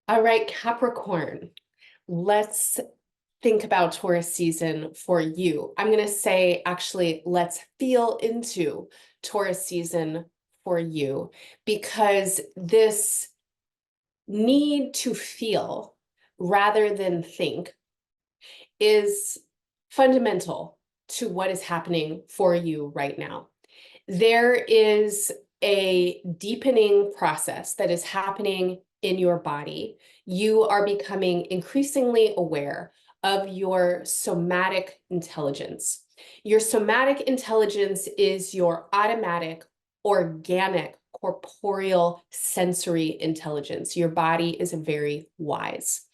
All right, Capricorn, let's think about Taurus season for you. I'm going to say, actually, let's feel into Taurus season for you because this need to feel rather than think is fundamental to what is happening for you right now. There is a deepening process that is happening in your body. You are becoming increasingly aware of your somatic intelligence. Your somatic intelligence is your automatic, organic, corporeal, sensory intelligence. Your body is very wise.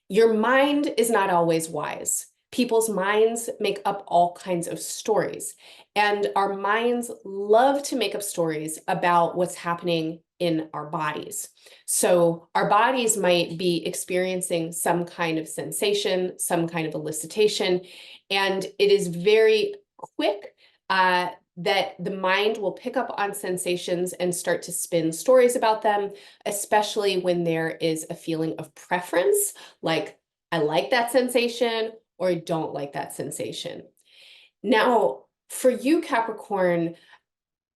Your mind is not always wise. People's minds make up all kinds of stories, and our minds love to make up stories about what's happening in our bodies. So our bodies might be experiencing some kind of sensation, some kind of elicitation, and it is very quick that the mind will pick up on sensations and start to spin stories about them, especially when there is a feeling of preference, like I like that sensation or I don't like that sensation. Now, for you, Capricorn,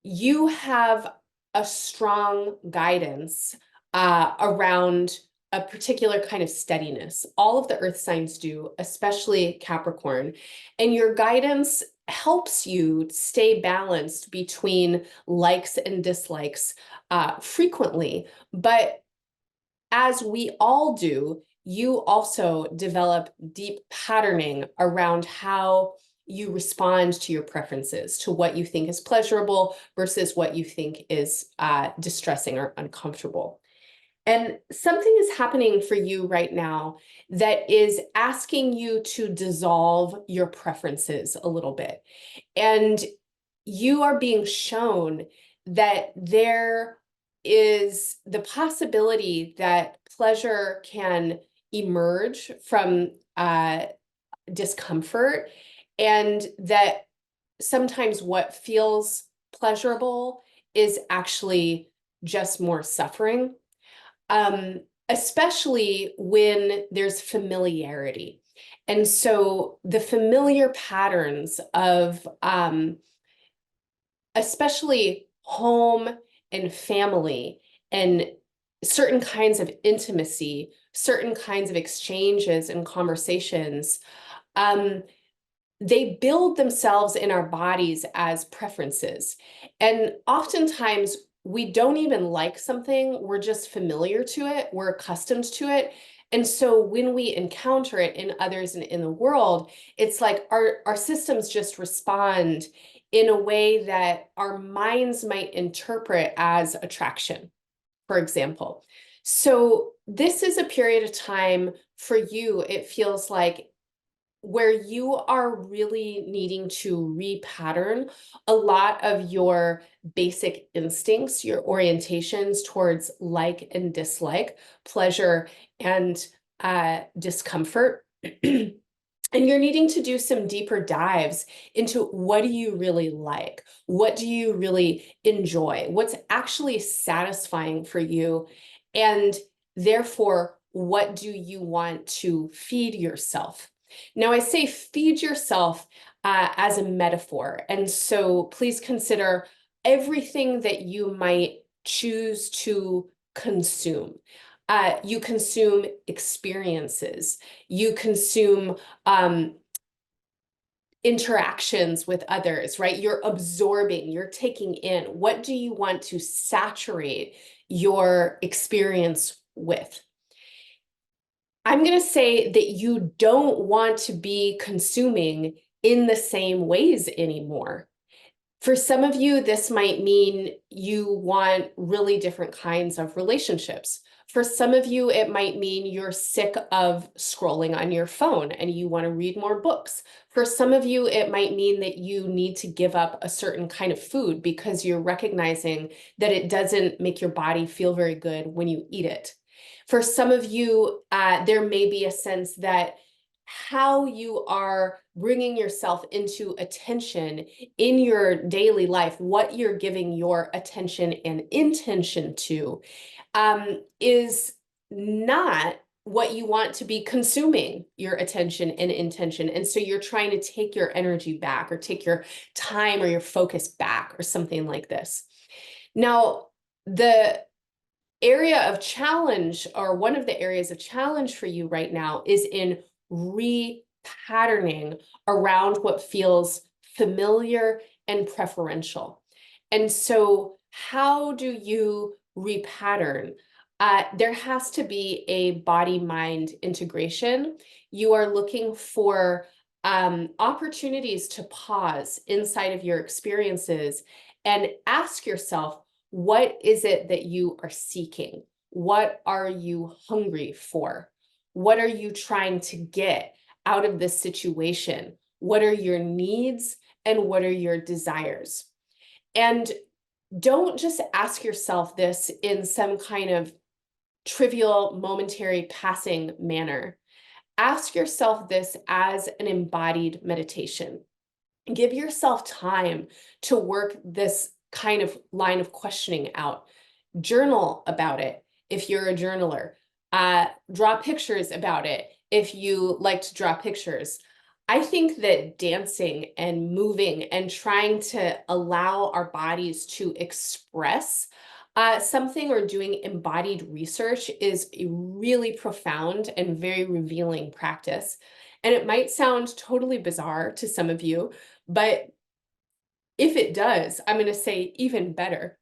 you have a strong guidance around a particular kind of steadiness. All of the earth signs do, especially Capricorn. And your guidance helps you stay balanced between likes and dislikes frequently. But as we all do, you also develop deep patterning around how you respond to your preferences, to what you think is pleasurable versus what you think is distressing or uncomfortable. And something is happening for you right now that is asking you to dissolve your preferences a little bit. And you are being shown that there is the possibility that pleasure can emerge from discomfort, and that sometimes what feels pleasurable is actually just more suffering, especially when there's familiarity. And so the familiar patterns of especially home and family and certain kinds of intimacy, certain kinds of exchanges and conversations, they build themselves in our bodies as preferences. And oftentimes we don't even like something, we're just familiar to it, we're accustomed to it. And so when we encounter it in others and in the world, it's like our systems just respond in a way that our minds might interpret as attraction, for example. So this is a period of time for you, it feels like, where you are really needing to repattern a lot of your basic instincts, your orientations towards like and dislike, pleasure and discomfort. And you're needing to do some deeper dives into what do you really like? What do you really enjoy? What's actually satisfying for you? And therefore, what do you want to feed yourself? Now, I say feed yourself as a metaphor. And so please consider everything that you might choose to consume. You consume experiences, you consume interactions with others, right? You're absorbing, you're taking in. What do you want to saturate your experience with? I'm going to say that you don't want to be consuming in the same ways anymore. For some of you, this might mean you want really different kinds of relationships. For some of you, it might mean you're sick of scrolling on your phone and you want to read more books. For some of you, it might mean that you need to give up a certain kind of food because you're recognizing that it doesn't make your body feel very good when you eat it. For some of you, there may be a sense that how you are bringing yourself into attention in your daily life, what you're giving your attention and intention to, is not what you want to be consuming your attention and intention. And so you're trying to take your energy back or take your time or your focus back or something like this. Now, the area of challenge, or one of the areas of challenge for you right now, is in repatterning around what feels familiar and preferential. And so how do you repattern? There has to be a body-mind integration. You are looking for opportunities to pause inside of your experiences and ask yourself, what is it that you are seeking? What are you hungry for? What are you trying to get out of this situation? What are your needs and what are your desires? And don't just ask yourself this in some kind of trivial, momentary, passing manner. Ask yourself this as an embodied meditation. Give yourself time to work this kind of line of questioning out. Journal about it if you're a journaler. Draw pictures about it if you like to draw pictures. I think that dancing and moving and trying to allow our bodies to express something, or doing embodied research, is a really profound and very revealing practice. And it might sound totally bizarre to some of you, but if it does, I'm going to say even better,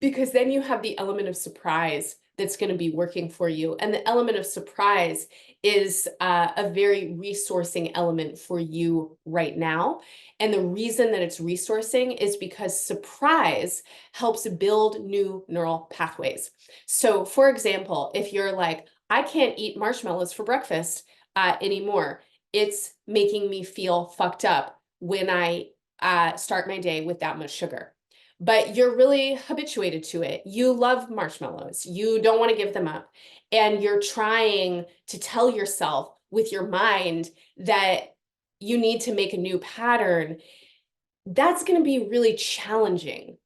because then you have the element of surprise that's going to be working for you. And the element of surprise is a very resourcing element for you right now. And the reason that it's resourcing is because surprise helps build new neural pathways. So for example, if you're like, I can't eat marshmallows for breakfast anymore, it's making me feel fucked up when I start my day with that much sugar. But you're really habituated to it. You love marshmallows. You don't want to give them up. And you're trying to tell yourself with your mind that you need to make a new pattern. That's going to be really challenging.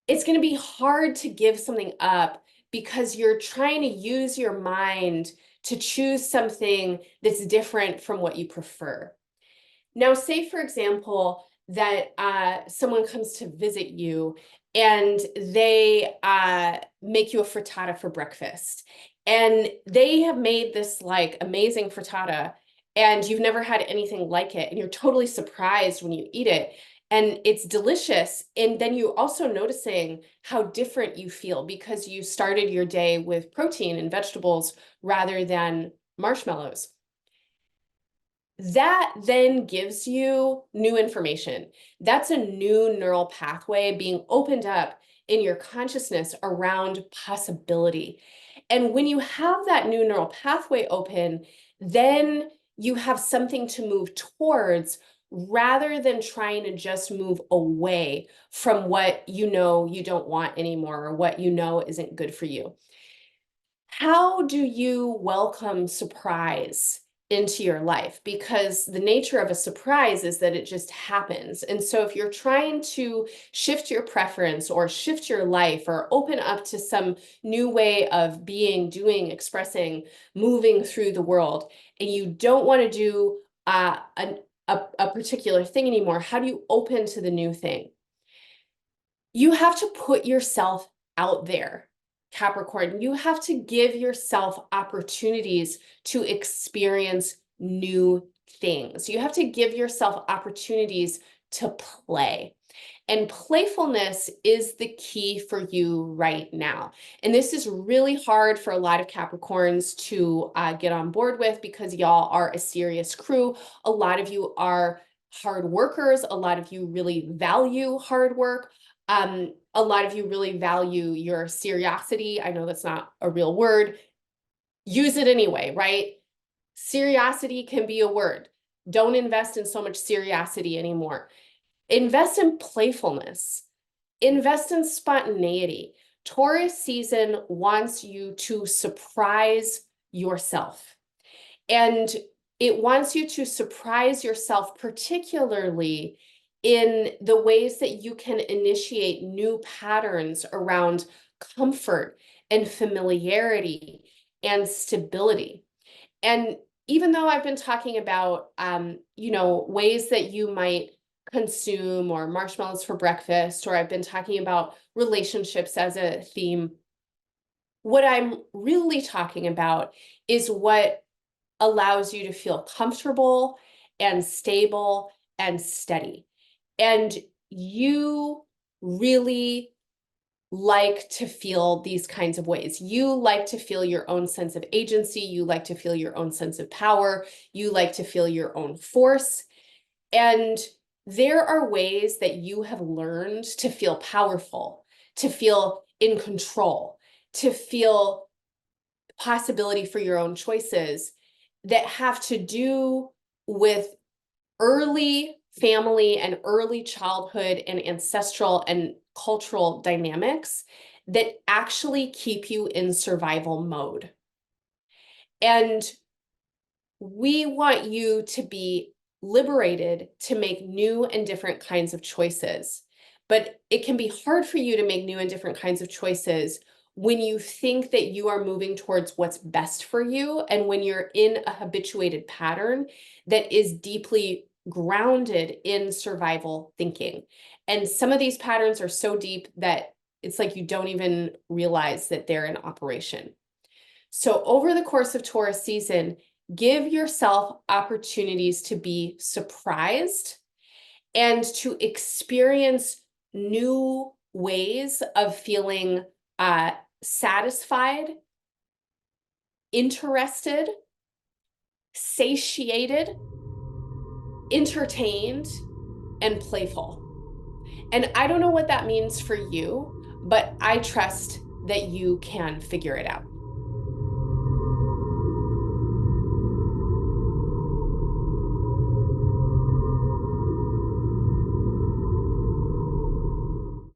It's going to be hard to give something up because you're trying to use your mind to choose something that's different from what you prefer. Now, say, for example, that someone comes to visit you and they make you a frittata for breakfast. And they have made this like amazing frittata, and you've never had anything like it. And you're totally surprised when you eat it. And it's delicious. And then you're also noticing how different you feel because you started your day with protein and vegetables rather than marshmallows. That then gives you new information. That's a new neural pathway being opened up in your consciousness around possibility. And when you have that new neural pathway open, then you have something to move towards rather than trying to just move away from what you know you don't want anymore, or what you know isn't good for you. How do you welcome surprise into your life? Because the nature of a surprise is that it just happens. And so if you're trying to shift your preference or shift your life or open up to some new way of being, doing, expressing, moving through the world, and you don't want to do a particular thing anymore, how do you open to the new thing? You have to put yourself out there, Capricorn. You have to give yourself opportunities to experience new things. You have to give yourself opportunities to play. And playfulness is the key for you right now. And this is really hard for a lot of Capricorns to get on board with, because y'all are a serious crew. A lot of you are hard workers. A lot of you really value hard work. A lot of you really value your seriosity. I know that's not a real word. Use it anyway, right? Seriosity can be a word. Don't invest in so much seriosity anymore. Invest in playfulness. Invest in spontaneity. Taurus season wants you to surprise yourself. And it wants you to surprise yourself, particularly in the ways that you can initiate new patterns around comfort and familiarity and stability. And even though I've been talking about, ways that you might consume or marshmallows for breakfast, or I've been talking about relationships as a theme, what I'm really talking about is what allows you to feel comfortable and stable and steady. And you really like to feel these kinds of ways. You like to feel your own sense of agency. You like to feel your own sense of power. You like to feel your own force. And there are ways that you have learned to feel powerful, to feel in control, to feel possibility for your own choices that have to do with early family and early childhood and ancestral and cultural dynamics that actually keep you in survival mode. And we want you to be liberated to make new and different kinds of choices. But it can be hard for you to make new and different kinds of choices when you think that you are moving towards what's best for you, and when you're in a habituated pattern that is deeply grounded in survival thinking. And some of these patterns are so deep that it's like you don't even realize that they're in operation. So over the course of Taurus season, give yourself opportunities to be surprised and to experience new ways of feeling satisfied, interested, satiated, entertained, and playful. And I don't know what that means for you, but I trust that you can figure it out.